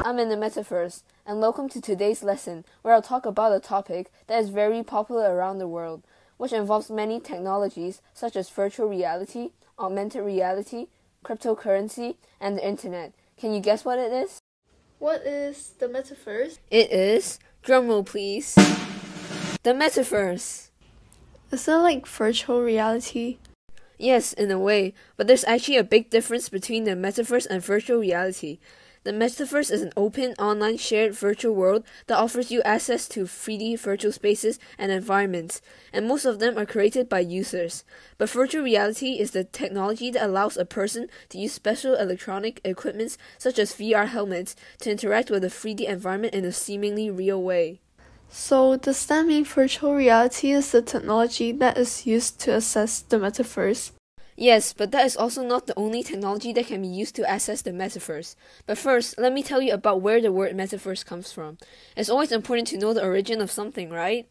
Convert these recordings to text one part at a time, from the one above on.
I'm in the Metaverse, and welcome to today's lesson, where I'll talk about a topic that is very popular around the world, which involves many technologies such as virtual reality, augmented reality, cryptocurrency, and the internet. Can you guess what it is? What is the Metaverse? It is, drumroll please, the Metaverse. Is it like virtual reality? Yes, in a way, but there's actually a big difference between the Metaverse and virtual reality. The Metaverse is an open, online, shared virtual world that offers you access to 3D virtual spaces and environments, and most of them are created by users. But virtual reality is the technology that allows a person to use special electronic equipment such as VR helmets to interact with a 3D environment in a seemingly real way. So does that mean virtual reality is the technology that is used to access the Metaverse? Yes, but that is also not the only technology that can be used to access the Metaverse. But first, let me tell you about where the word Metaverse comes from. It's always important to know the origin of something, right?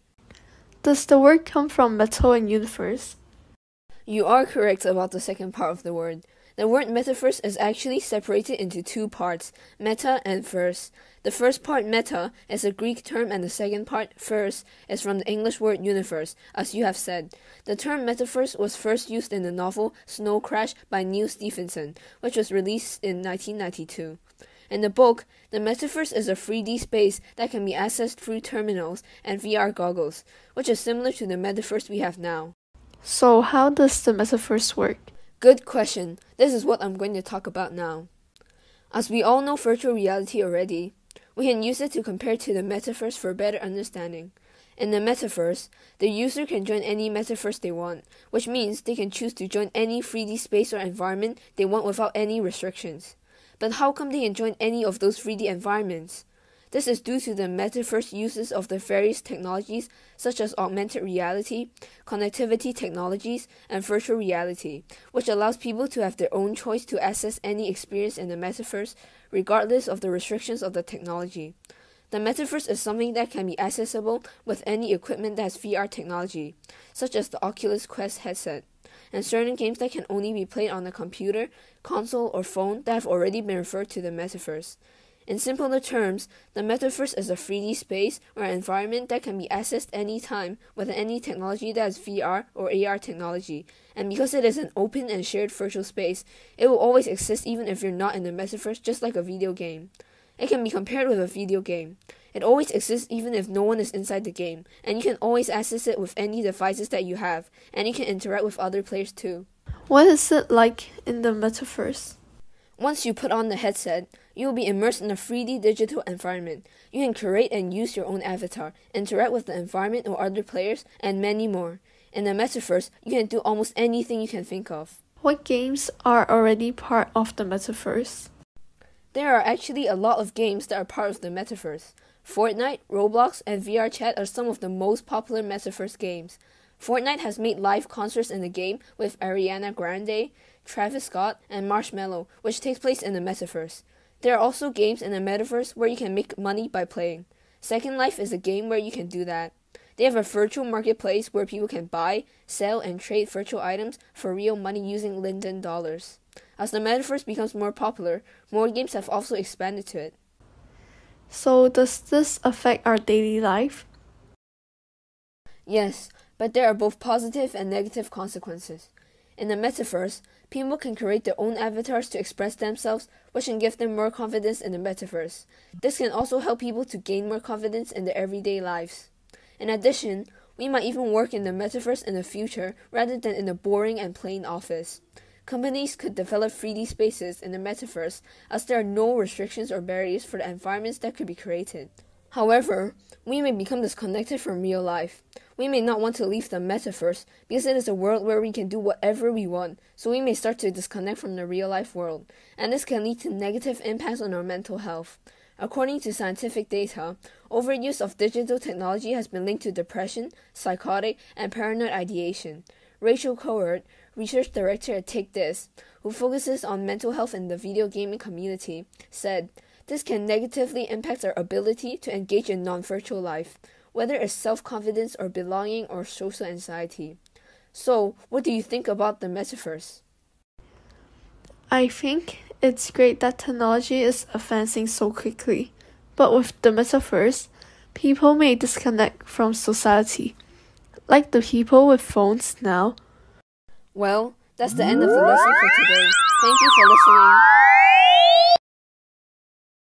Does the word come from metal and universe? You are correct about the second part of the word. The word Metaverse is actually separated into two parts, meta and verse. The first part, meta, is a Greek term, and the second part, verse, is from the English word universe, as you have said. The term Metaverse was first used in the novel Snow Crash by Neil Stephenson, which was released in 1992. In the book, the Metaverse is a 3D space that can be accessed through terminals and VR goggles, which is similar to the Metaverse we have now. So how does the Metaverse work? Good question. This is what I'm going to talk about now. As we all know virtual reality already, we can use it to compare to the Metaverse for better understanding. In the Metaverse, the user can join any Metaverse they want, which means they can choose to join any 3D space or environment they want without any restrictions. But how come they can join any of those 3D environments? This is due to the Metaverse uses of the various technologies such as augmented reality, connectivity technologies, and virtual reality, which allows people to have their own choice to access any experience in the Metaverse, regardless of the restrictions of the technology. The Metaverse is something that can be accessible with any equipment that has VR technology, such as the Oculus Quest headset, and certain games that can only be played on a computer, console, or phone that have already been referred to the Metaverse. In simpler terms, the Metaverse is a 3D space or environment that can be accessed anytime with any technology that is VR or AR technology, and because it is an open and shared virtual space, it will always exist even if you're not in the Metaverse, just like a video game. It can be compared with a video game. It always exists even if no one is inside the game, and you can always access it with any devices that you have, and you can interact with other players too. What is it like in the Metaverse? Once you put on the headset, you will be immersed in a 3D digital environment. You can create and use your own avatar, interact with the environment or other players, and many more. In the Metaverse, you can do almost anything you can think of. What games are already part of the Metaverse? There are actually a lot of games that are part of the Metaverse. Fortnite, Roblox, and VR Chat are some of the most popular Metaverse games. Fortnite has made live concerts in the game with Ariana Grande, Travis Scott, and Marshmello, which takes place in the Metaverse. There are also games in the Metaverse where you can make money by playing. Second Life is a game where you can do that. They have a virtual marketplace where people can buy, sell, and trade virtual items for real money using Linden dollars. As the Metaverse becomes more popular, more games have also expanded to it. So does this affect our daily life? Yes, but there are both positive and negative consequences. In the Metaverse, people can create their own avatars to express themselves, which can give them more confidence in the Metaverse. This can also help people to gain more confidence in their everyday lives. In addition, we might even work in the Metaverse in the future rather than in a boring and plain office. Companies could develop 3D spaces in the Metaverse as there are no restrictions or barriers for the environments that could be created. However, we may become disconnected from real life. We may not want to leave the Metaverse because it is a world where we can do whatever we want, so we may start to disconnect from the real life world, and this can lead to negative impacts on our mental health. According to scientific data, overuse of digital technology has been linked to depression, psychotic, and paranoid ideation. Rachel Coward, research director at Take This, who focuses on mental health in the video gaming community, said, "This can negatively impact our ability to engage in non-virtual life, whether it's self-confidence or belonging or social anxiety. So, what do you think about the Metaverse? I think it's great that technology is advancing so quickly, but with the Metaverse, people may disconnect from society, like the people with phones now. Well, that's the end of the lesson for today. Thank you for listening.